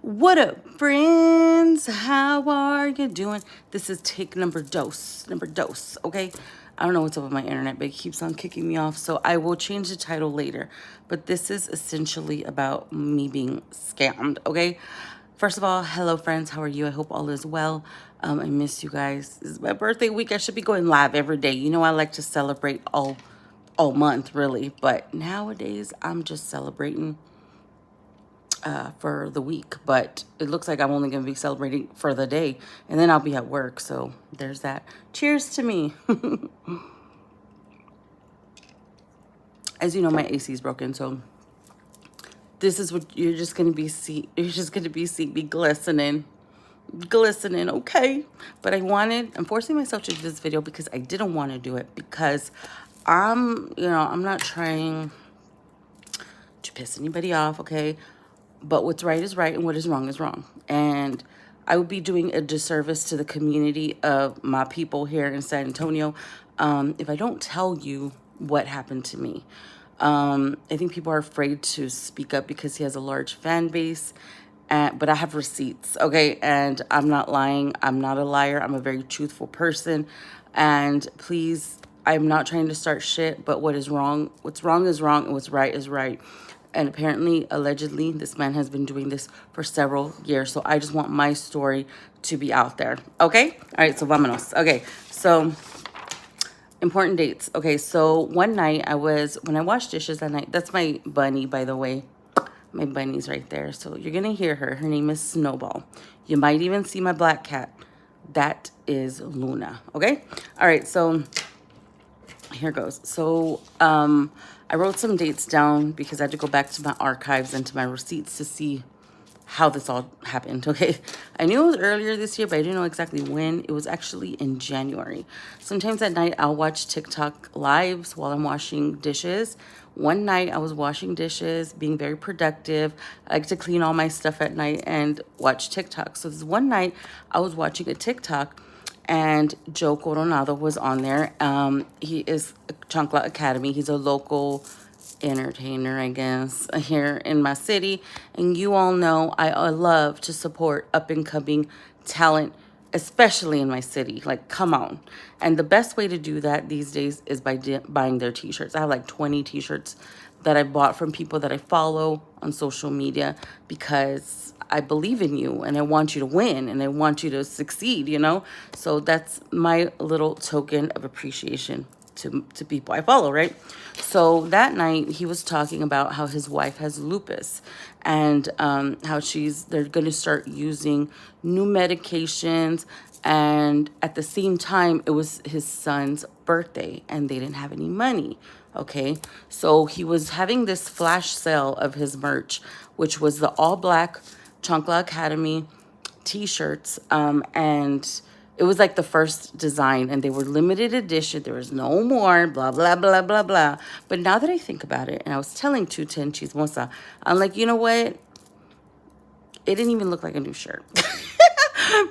What up, friends? How are you doing? This is take number dose. Okay? I don't know what's up with my internet, but it keeps on kicking me off, so I will change the title later. But this is essentially about me being scammed, okay? First of all, hello, friends. How are you? I hope all is well. I miss you guys. This is my birthday week. I should be going live every day. You know, I like to celebrate all month, really. But nowadays, I'm just celebrating for the week, but it looks like I'm only going to be celebrating for the day, and then I'll be at work. So there's that. Cheers to me. As you know, my AC is broken, so this is what you're just going to be see. You're just going to be see me glistening, okay? But I'm forcing myself to do this video because I didn't want to do it because I'm not trying to piss anybody off, okay? But what's right is right and what is wrong is wrong. And I would be doing a disservice to the community of my people here in San Antonio if I don't tell you what happened to me. I think people are afraid to speak up because he has a large fan base. But I have receipts, okay? And I'm not lying. I'm not a liar. I'm a very truthful person. And please, I'm not trying to start shit, but what's wrong is wrong, and what's right is right. And apparently, allegedly, this man has been doing this for several years. So I just want my story to be out there, okay? All right, so vámonos. Okay, so important dates. Okay, so one night when I washed dishes that night, that's my bunny, by the way. My bunny's right there. So you're going to hear her. Her name is Snowball. You might even see my black cat. That is Luna, okay? All right, so here goes. So I wrote some dates down because I had to go back to my archives and to my receipts to see how this all happened, okay? I knew it was earlier this year, but I didn't know exactly when. It was actually in January. Sometimes at night, I'll watch TikTok lives while I'm washing dishes. One night, I was washing dishes, being very productive. I like to clean all my stuff at night and watch TikTok. So this one night, I was watching a TikTok, and Joe Coronado was on there. He is Chancla Academy. He's a local entertainer, I guess, here in my city. And you all know I love to support up and coming talent, especially in my city. Like, come on. And the best way to do that these days is by buying their t-shirts. I have like 20 t-shirts that I bought from people that I follow on social media because I believe in you and I want you to win and I want you to succeed, you know? So that's my little token of appreciation to people I follow, right? So that night he was talking about how his wife has lupus and how they're going to start using new medications, and at the same time it was his son's birthday and they didn't have any money. Okay, so he was having this flash sale of his merch, which was the all black Chancla Academy t-shirts, and it was like the first design and they were limited edition. There was no more, blah, blah, blah, blah, blah. But now that I think about it, and I was telling 210 Chismosa, I'm like, you know what? It didn't even look like a new shirt.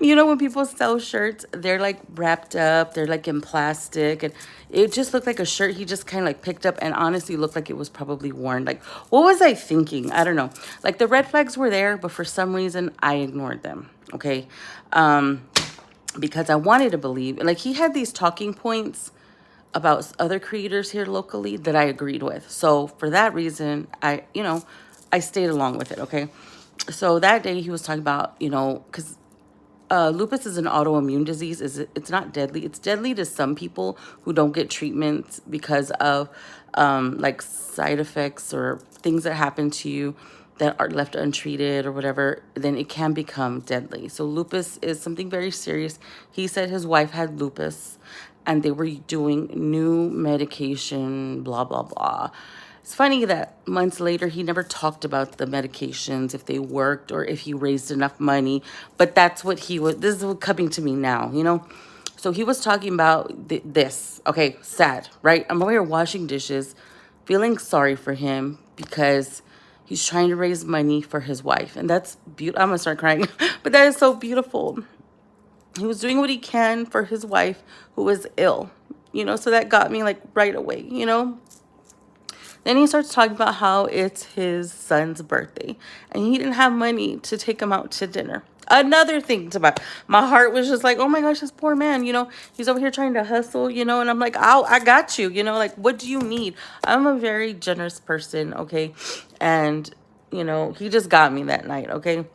You know, when people sell shirts, they're like wrapped up, they're like in plastic, and it just looked like a shirt he just kind of like picked up and honestly looked like it was probably worn. Like, what was I thinking? I don't know. Like, the red flags were there, but for some reason I ignored them, okay? Because I wanted to believe, like, he had these talking points about other creators here locally that I agreed with. So for that reason, I stayed along with it, okay? So that day he was talking about, because lupus is an autoimmune disease. It's not deadly. It's deadly to some people who don't get treatments because of like side effects or things that happen to you that are left untreated or whatever. Then it can become deadly. So lupus is something very serious. He said his wife had lupus and they were doing new medication, blah, blah, blah. It's funny that months later, he never talked about the medications, if they worked or if he raised enough money. But that's what this is what coming to me now, you know? So he was talking about this. Okay, sad, right? I'm over here washing dishes, feeling sorry for him because he's trying to raise money for his wife. And that's beautiful. I'm going to start crying. But that is so beautiful. He was doing what he can for his wife who was ill, so that got me like right away, Then he starts talking about how it's his son's birthday and he didn't have money to take him out to dinner. Another thing to buy. My heart was just like, oh my gosh, this poor man, he's over here trying to hustle, and I'm like, oh, I got you, like, what do you need? I'm a very generous person, okay? And, he just got me that night, okay?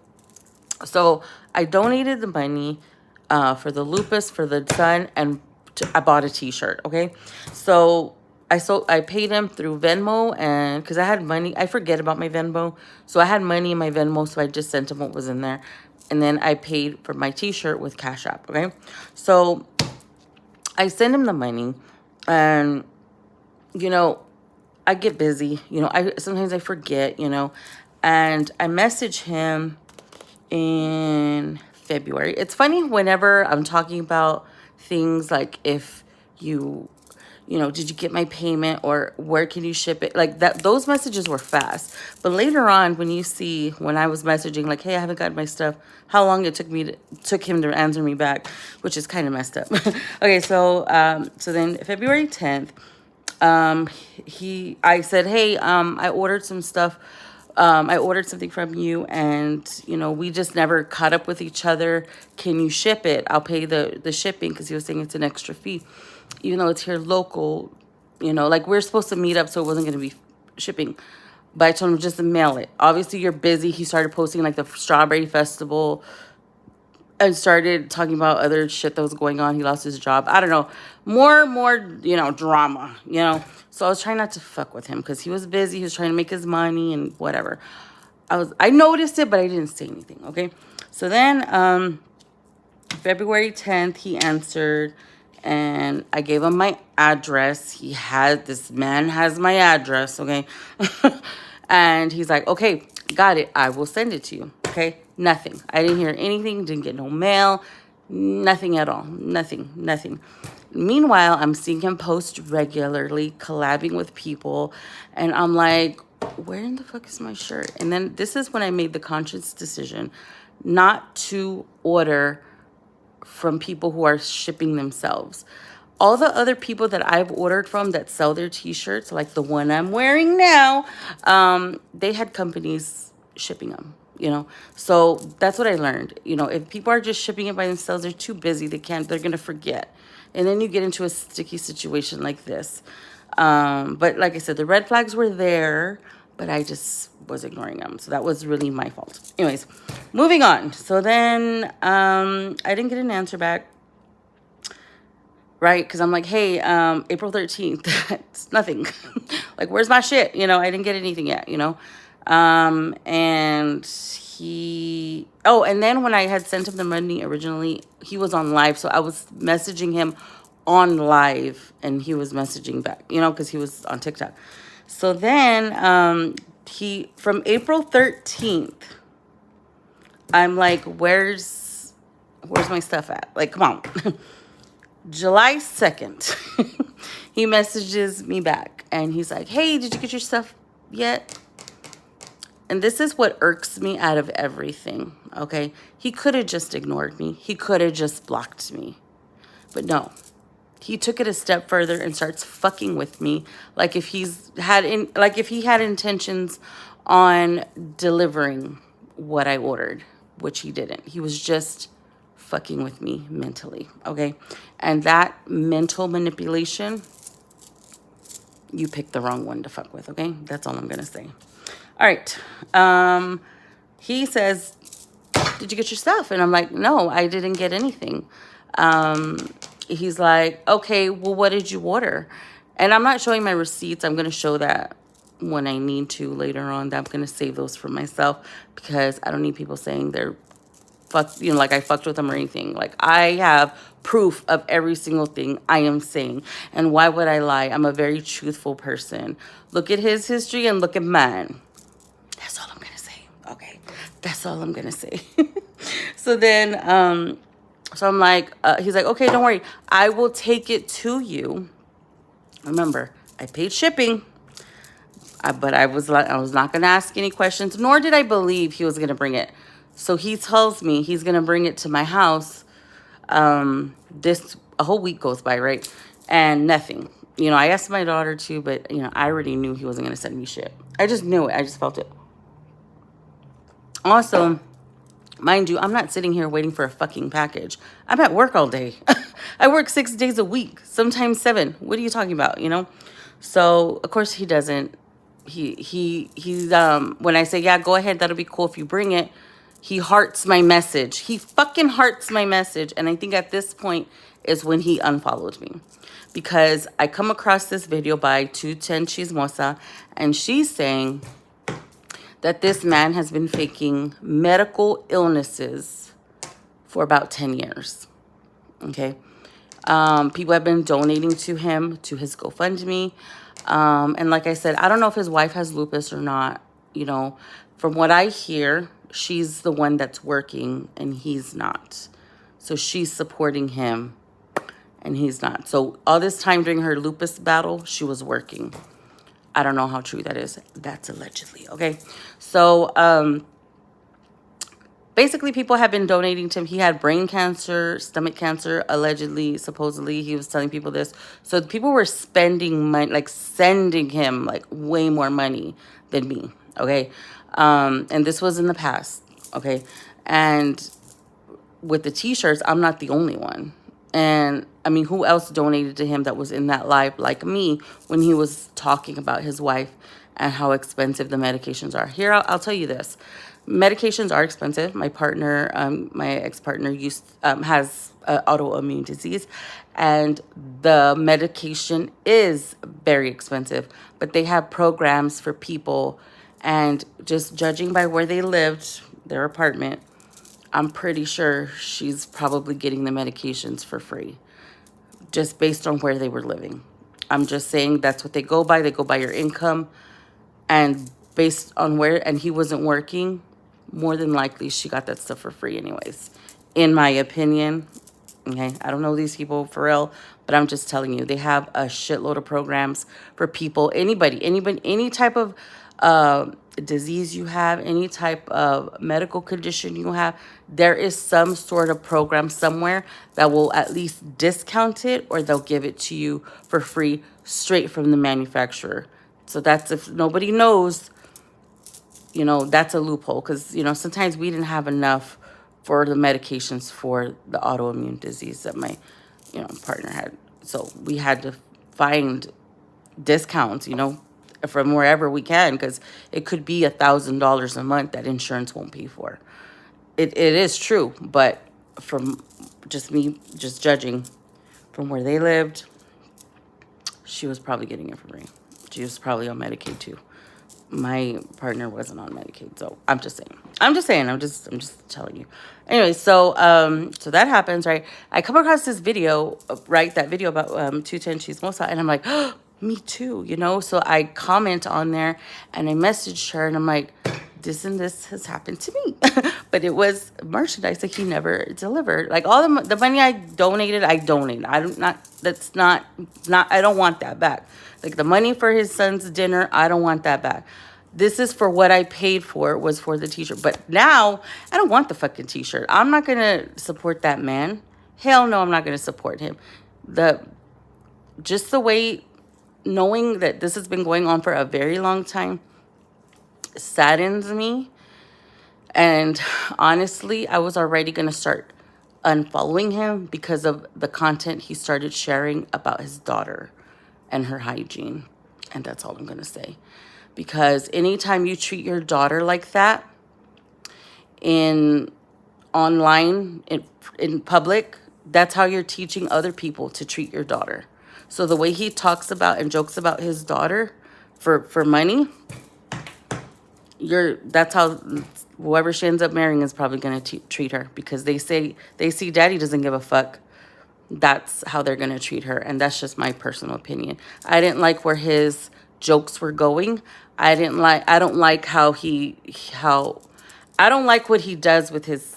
So I donated the money for the lupus for the son, and I bought a t-shirt, okay? So I paid him through Venmo, and because I had money, I forget about my Venmo. So I had money in my Venmo, so I just sent him what was in there. And then I paid for my t-shirt with Cash App, okay? So I send him the money, and, I get busy. Sometimes I forget, and I message him in February. It's funny whenever I'm talking about things like if did you get my payment, or where can you ship it? Like that, those messages were fast. But later on, when I was messaging like, hey, I haven't got my stuff, how long it took him to answer me back, which is kind of messed up. Okay, so then February 10th, I said, hey, I ordered some stuff. I ordered something from you, and we just never caught up with each other. Can you ship it? I'll pay the shipping, because he was saying it's an extra fee, even though it's here local. Like we're supposed to meet up, so it wasn't going to be shipping. But I told him just to mail it. Obviously, you're busy. He started posting like the Strawberry Festival and started talking about other shit that was going on. He lost his job. I don't know. More, drama, So I was trying not to fuck with him because he was busy. He was trying to make his money and whatever. I noticed it, but I didn't say anything, okay? So then February 10th, he answered, and I gave him my address. This man has my address, okay? And he's like, okay, got it. I will send it to you, okay? Nothing. I didn't hear anything. Didn't get no mail. Nothing at all. Nothing. Meanwhile, I'm seeing him post regularly, collabing with people. And I'm like, where in the fuck is my shirt? And then this is when I made the conscious decision not to order from people who are shipping themselves. All the other people that I've ordered from that sell their t-shirts, like the one I'm wearing now, they had companies shipping them, So that's what I learned. If people are just shipping it by themselves, they're too busy. They're going to forget. And then you get into a sticky situation like this. But like I said, the red flags were there, but I just was ignoring them. So that was really my fault. Anyways, moving on. So then I didn't get an answer back. Right? Because I'm like, hey, April 13th, it's nothing. Like, where's my shit? I didn't get anything yet, and and then when I had sent him the money originally, he was on live. So I was messaging him on live, and he was messaging back, because he was on TikTok. So then from April 13th, I'm like, where's my stuff at? Like, come on. July 2nd, he messages me back, and he's like, hey, did you get your stuff yet? And this is what irks me out of everything, okay? He could have just ignored me. He could have just blocked me. But no, he took it a step further and starts fucking with me like if he had intentions on delivering what I ordered, which he didn't. He was just fucking with me mentally, okay? And that mental manipulation, you picked the wrong one to fuck with, okay? That's all I'm gonna say. All right. He says, did you get your stuff? And I'm like, no, I didn't get anything. He's like, okay, well, what did you order? And I'm not showing my receipts. I'm gonna show that when I need to later on. That I'm gonna save those for myself, because I don't need people saying they're like I fucked with them or anything. Like, I have proof of every single thing I am saying. And why would I lie? I'm a very truthful person. Look at his history and look at mine. That's all I'm going to say. Okay. That's all I'm going to say. So then, so I'm like, he's like, okay, don't worry. I will take it to you. Remember, I paid shipping. But I was not going to ask any questions, nor did I believe he was going to bring it. So he tells me he's going to bring it to my house. A whole week goes by, right? And nothing. You know, I asked my daughter to, but, you know, I already knew he wasn't going to send me shit. I just knew it. I just felt it. Also, mind you, I'm not sitting here waiting for a fucking package. I'm at work all day. I work 6 days a week, sometimes 7. What are you talking about, you know? So, of course, he doesn't. He's when I say, yeah, go ahead, that'll be cool if you bring it, he hearts my message. He fucking hearts my message. And I think at this point is when he unfollowed me. Because I come across this video by 210 Chismosa, and she's saying that this man has been faking medical illnesses for about 10 years. Okay. People have been donating to him, to his GoFundMe. And like I said, I don't know if his wife has lupus or not. You know, from what I hear, she's the one that's working and he's not. So she's supporting him and he's not. So all this time during her lupus battle, she was working. I don't know how true that is. That's allegedly, okay? So, basically, people have been donating to him. He had brain cancer, stomach cancer, allegedly, supposedly. He was telling people this. So people were spending money, like sending him like way more money than me, okay? And this was in the past, okay? And with the T-shirts, I'm not the only one. And I mean, who else donated to him that was in that live like me when he was talking about his wife and how expensive the medications are? Here, I'll tell you this. Medications are expensive. My partner, my ex-partner has autoimmune disease, and the medication is very expensive. But they have programs for people, and just judging by where they lived, their apartment, I'm pretty sure she's probably getting the medications for free, just based on where they were living. I'm just saying that's what they go by. They go by your income, and based on where, and he wasn't working, more than likely she got that stuff for free anyways, in my opinion. Okay, I don't know these people for real, but I'm just telling you, they have a shitload of programs for people, anybody, any type of disease you have, any type of medical condition you have, there is some sort of program somewhere that will at least discount it, or they'll give it to you for free straight from the manufacturer. So that's, if nobody knows, you know, that's a loophole, because, you know, sometimes we didn't have enough for the medications for the autoimmune disease that my, you know, partner had. So we had to find discounts, you know, from wherever we can, because it could be $1,000 a month that insurance won't pay for. It is true, but from just me just judging from where they lived, she was probably getting it for free. She was probably on Medicaid too. My partner wasn't on Medicaid, so I'm just saying. Telling you. Anyway, so that happens, right? I come across this video, right? That video about 210 Chismosa, and I'm like, oh, me too, you know? So I comment on there, and I messaged her, and I'm like, this and this has happened to me. But it was merchandise that he never delivered. Like, all the money I donated. I don't want that back. Like, the money for his son's dinner, I don't want that back. This is for what I paid for, was for the T-shirt. But now, I don't want the fucking T-shirt. I'm not going to support that man. Hell no, I'm not going to support him. Just the way, knowing that this has been going on for a very long time, saddens me. And honestly, I was already going to start unfollowing him because of the content he started sharing about his daughter and her hygiene. And that's all I'm going to say. Because anytime you treat your daughter like that online, in public, that's how you're teaching other people to treat your daughter. So the way he talks about and jokes about his daughter for money, that's how whoever she ends up marrying is probably going to treat her, because they see daddy doesn't give a fuck. That's how they're going to treat her. And that's just my personal opinion. I didn't like where his jokes were going. I don't like I don't like what he does with his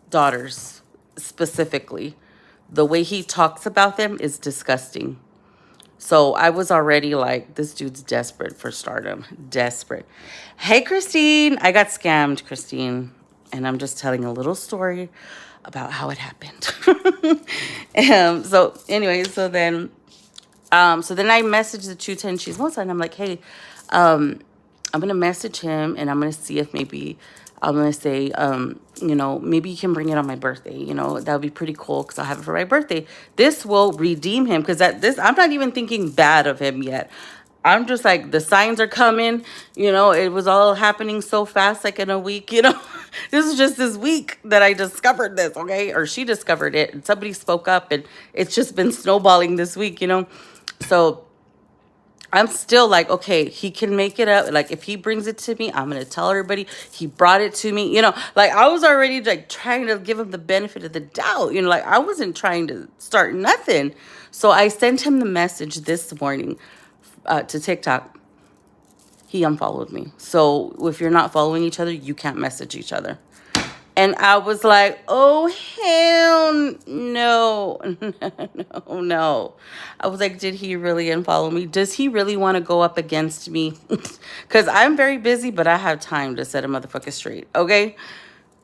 daughters specifically. The way he talks about them is disgusting. So I was already like, this dude's desperate for stardom. Desperate. Hey, Christine. I got scammed, Christine. And I'm just telling a little story about how it happened. So anyway, so then So then I messaged the 210 Chismosa, and I'm like, hey, I'm going to message him, and I'm going to see if maybe I'm going to say, you know, maybe you can bring it on my birthday. You know, that would be pretty cool because I'll have it for my birthday. This will redeem him because I'm not even thinking bad of him yet. I'm just like, the signs are coming. You know, it was all happening so fast, like in a week, you know. This is just this week that I discovered this, okay? Or she discovered it, and somebody spoke up, and it's just been snowballing this week, you know. So I'm still like, okay, he can make it up. Like, if he brings it to me, I'm going to tell everybody he brought it to me. You know, like, I was already, like, trying to give him the benefit of the doubt. You know, like, I wasn't trying to start nothing. So I sent him the message this morning to TikTok. He unfollowed me. So if you're not following each other, you can't message each other. And I was like, oh, hell no, no, no. I was like, did he really unfollow me? Does he really want to go up against me? Because I'm very busy, but I have time to set a motherfucker straight, okay?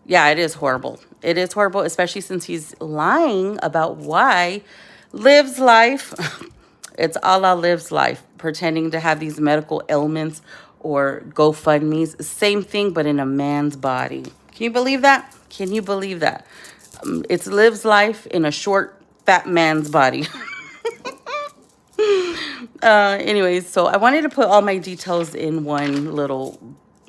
Yeah, it is horrible. It is horrible, especially since he's lying about why Liv's life. It's a la Liv's life, pretending to have these medical ailments or GoFundMes. Same thing, but in a man's body. Can you believe that? Can you believe that? It's Liv's life in a short, fat man's body. Anyways, so I wanted to put all my details in one little,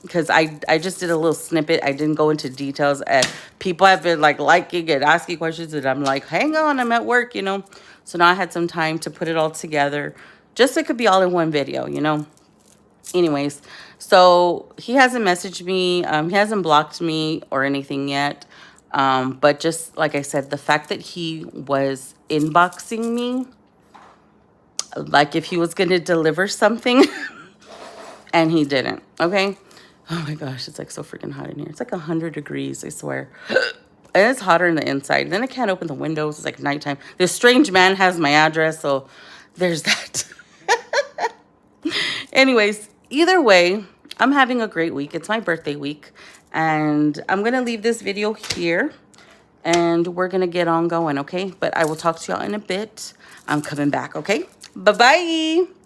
because I just did a little snippet. I didn't go into details, and people have been like liking and asking questions, and I'm like, hang on, I'm at work, you know. So now I had some time to put it all together, just so it could be all in one video, you know. Anyways, so he hasn't messaged me. He hasn't blocked me or anything yet. But just like I said, the fact that he was inboxing me, like if he was going to deliver something, and he didn't, okay? Oh my gosh, it's like so freaking hot in here. It's like 100 degrees, I swear. And it's hotter in the inside. Then I can't open the windows. It's like nighttime. This strange man has my address, so there's that. Anyways, either way, I'm having a great week. It's my birthday week. And I'm going to leave this video here. And we're going to get on going, okay? But I will talk to y'all in a bit. I'm coming back, okay? Bye-bye.